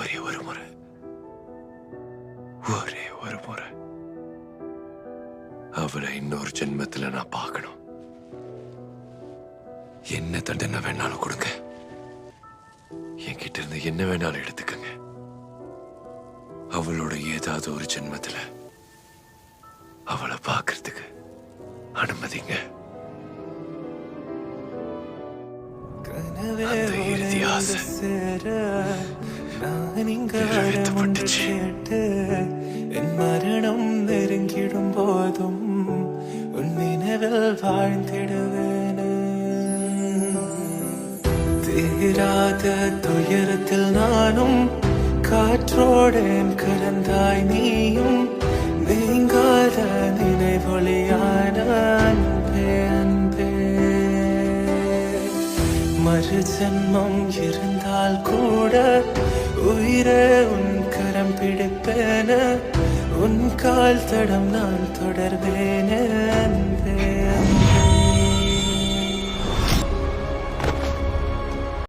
ஒரே ஒரு முறை அவளை இன்னொரு ஜென்மத்துல நான் பார்க்கணும். என்ன தண்டனை வேணாலும் கொடுங்க, என்கிட்ட இருந்து என்ன வேணாலும் எடுத்துக்கங்க. அவளோட ஏதாவது ஒரு ஜென்மத்துல அவளை பார்க்கறதுக்கு அனுமதிங்க. அந்த இறுதி ஆசை நிறைவேற்றப்பட்டுச்சு. என் மரணம் நெருங்கிடும் போதும் உன் நினைவில் வாழ்ந்திடுவேன். தீராத துயரத்தில் நானும் காற்றோடேன் கலந்தாய் நீயும். நீங்காத நினைவொளியான அன்பே அன்பே. மறு ஜென்மம் இருந்தால் கூட உயிரே உன் கரம் பிடிப்பேன. உன் கால் தடம் நான் தொடர்வேன்.